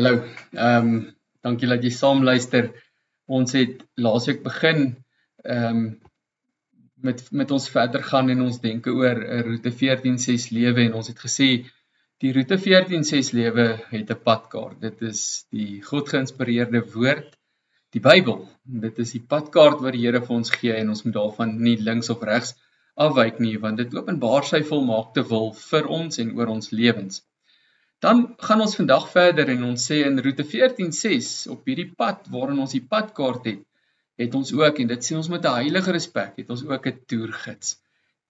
Hallo, dankie dat jy saam luister. Ons het laasweek begin met ons verder gaan en ons denke oor roete 14.6 lewe en ons het gesê die roete 14.6 lewe het 'n padkaart. Dit is die God geïnspireerde woord, die Bybel. Dit is die padkaart wat die Here vir ons gee en ons moet daarvan nie links of regs afwyk nie, want dit openbaar sy volmaakte wil vir ons en oor ons lewens. Dan gaan ons vandag verder en ons sê in roete 14.6 op hierdie pad waarin ons die padkaart het ons ook, en dit sê ons met 'n heilige respek, het ons ook 'n toergids.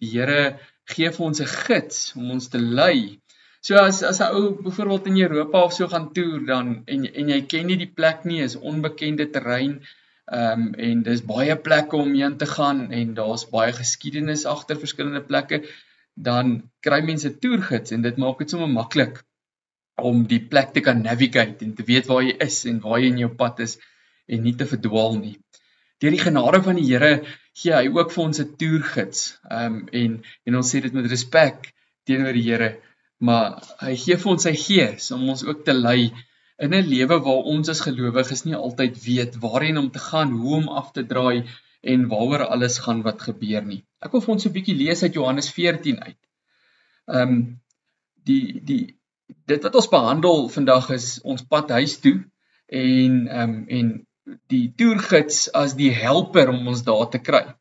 Die Here gee vir ons 'n gids om ons te lei. So as 'n ou byvoorbeeld in Europa of so gaan toer dan en jy ken nie die plek nie, is onbekende terrein, en dis baie plekke om heen te gaan en daar's baie geskiedenis agter verskillende plekke, dan kry mense 'n toergids en dit maak dit sommer maklik om die plek te kan navigate en te weet waar jy is en waar jy in jou pad is en nie te verdwaal nie. Deur die genade van die Here gee hy ook vir ons 'n toergids, en ons sê dit met respek teenoor die Here, maar hy gee vir ons sy gees om ons ook te lei in 'n lewe waar ons as gelowiges nie altyd weet waarheen om te gaan, hoe om af te draai en waaroor alles gaan wat gebeur nie. Ek wil vir ons 'n bietjie lees uit Johannes 14 uit. Dit wat ons behandel vandag is ons pad huis toe en die toergids as die helper om ons daar te kry.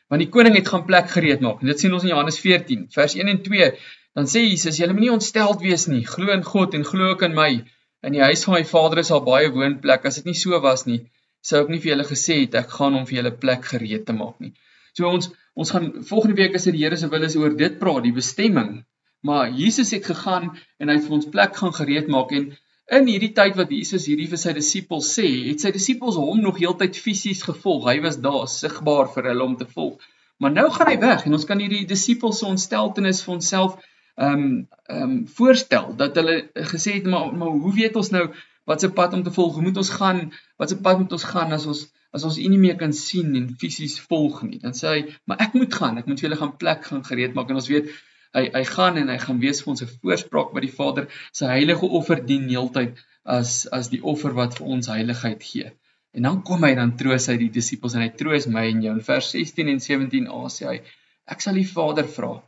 Want die koning het gaan plek gereed maak. En dit sien ons in Johannes 14, vers 1 en 2. Dan sê Jesus, julle moet nie ontsteld wees nie. Glo in God en glo ook in my. In die huis van my Vader is al baie woonplek. As dit nie so was nie, sou ek nie vir julle gesê het, ek gaan om vir julle plek gereed te maak nie. So ons gaan volgende week as dit die Here se wil is oor dit praat, die bestemming. Maar Jesus het gegaan en hy het vir ons plek gaan gereed maak en in hierdie tyd wat Jesus hierdie vir sy disippels sê, het sy disippels hom nog heeltyd fisies gevolg. Hy was daar sigbaar vir hulle om te volg. Maar nou gaan hy weg en ons kan hierdie disippels se ontsteltenis vir onsself voorstel, dat hulle gesê het, maar hoe weet ons nou wat se pad om te volg? Hoe moet ons gaan? Wat se pad moet ons gaan as ons nie meer kan sien en fisies volg nie? Dan sê hy, maar ek moet vir julle gaan plek gaan gereed maak en ons weet Hy gaan en hy gaan wees vir ons 'n voorspraak by die Vader, sy heilige offer dien heeltyd as die offer wat vir ons heiligheid gee. En dan kom hy, dan troos hy die disippels en hy troos my en jou. In vers 16 en 17a sê hy, ek sal die Vader vra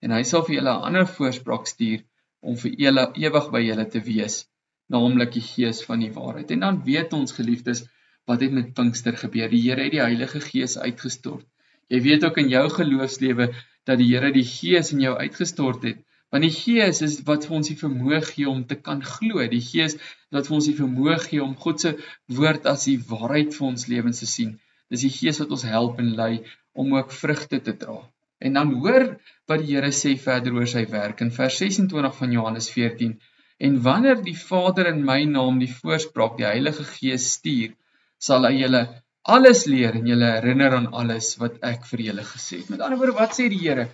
en hy sal vir julle 'n ander voorspraak stuur om vir ewig by julle te wees, naamlik die Gees van die waarheid. En dan weet ons geliefdes, wat het met Pinkster gebeur? Die Here het die Heilige Gees uitgestort. Jy weet ook in jou geloofslewe dat die Here die Gees in jou uitgestort het, want die Gees is wat vir ons die vermoë gee om te kan glo, die Gees wat vir ons die vermoë gee om God se woord as die waarheid vir ons lewens te sien. Dis die Gees wat ons help en lei om ook vrugte te dra. En dan hoor wat die Here sê verder oor sy werk in vers 26 van Johannes 14, en wanneer die Vader in my naam die voorspraak, die Heilige Gees stuur, sal hy julle alles leer en julle herinner aan alles wat ek vir julle gesê het. Met ander woorde, wat sê die Here?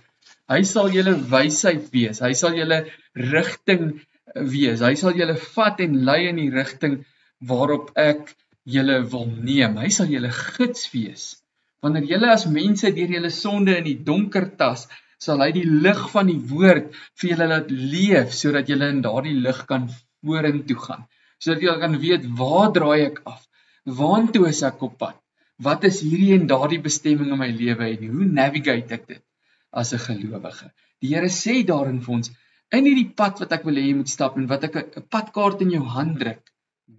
Hy sal julle wysheid wees, hy sal julle rigting wees, hy sal julle vat en lei in die rigting waarop ek julle wil neem. Hy sal julle gids wees. Wanneer julle as mense deur julle sonde in die donker tas, sal hy die lig van die woord vir julle laat leef, sodat julle in daardie lig kan vorentoe gaan. Sodat julle kan weet, waar draai ek af? Waantoe is ek op pad? Wat is hierdie en daardie bestemming in my lewe en hoe navigate ek dit as 'n gelowige? Die Here sê daarin vir ons, in hierdie pad wat ek wil hê jy moet stap en wat ek 'n padkaart in jou hand druk,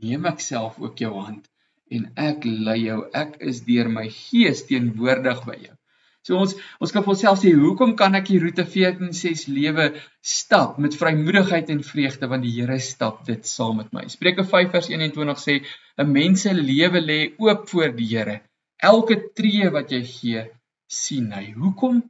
neem ek self ook jou hand en ek lei jou, ek is deur my Gees teenwoordig by jou. So ons kan vir onsself sê, hoekom kan ek die roete 14.6 lewe stap met vrymoedigheid en vreugde, want die Here stap dit saam met my. Spreuke 5 vers 21 sê, 'n mens se lewe lê oop voor die Here. Elke tree wat jy gee, sien hy. Hoekom?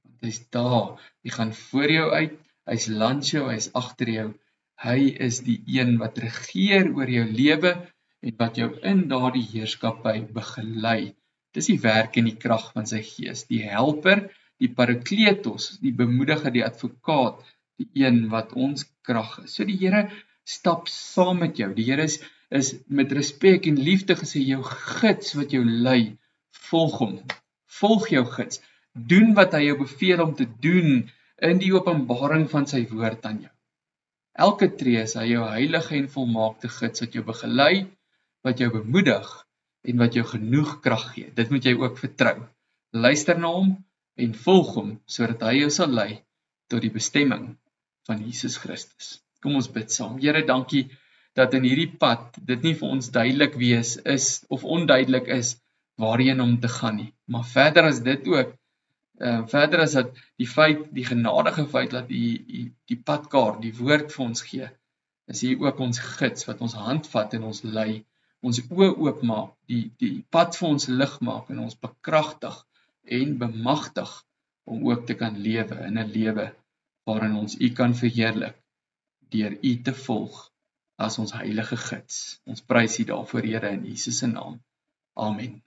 Want hy's daar. Hy gaan voor jou uit, hy's langs jou, hy's agter jou. Hy is die een wat regeer oor jou lewe en wat jou in daardie heerskappy begelei. Dis die werk en die krag van sy Gees, die helper, die parakletos, die bemoediger, die advokaat, die een wat ons krag is. So die Here stap saam met jou. Die Here is met respek en liefde gesê jou gids wat jou lei. Volg hom. Volg jou gids. Doen wat hy jou beveel om te doen in die openbaring van sy woord aan jou. Elke tree is hy jou heilige en volmaakte gids wat jou begelei, wat jou bemoedig en wat jou genoeg krag gee. Dit moet jy ook vertrou. Luister na hom en volg hom sodat hy jou sal lei tot die bestemming van Jesus Christus. Kom ons bid saam. Here, dankie dat in hierdie pad dit nie vir ons duidelik wees is of onduidelik is waarheen om te gaan nie. Maar verder as dit ook, verder as dat die genadige feit dat die padkaart, die woord vir ons gee, is hier ook ons gids wat ons hand vat en ons lei, ons oë oopmaak, die pad vir ons lig maak en ons bekragtig en bemagtig om ook te kan lewe in 'n lewe waarin ons U kan verheerlik deur U te volg as ons heilige gids. Ons prys U daarvoor, Here, in Jesus se naam. Amen.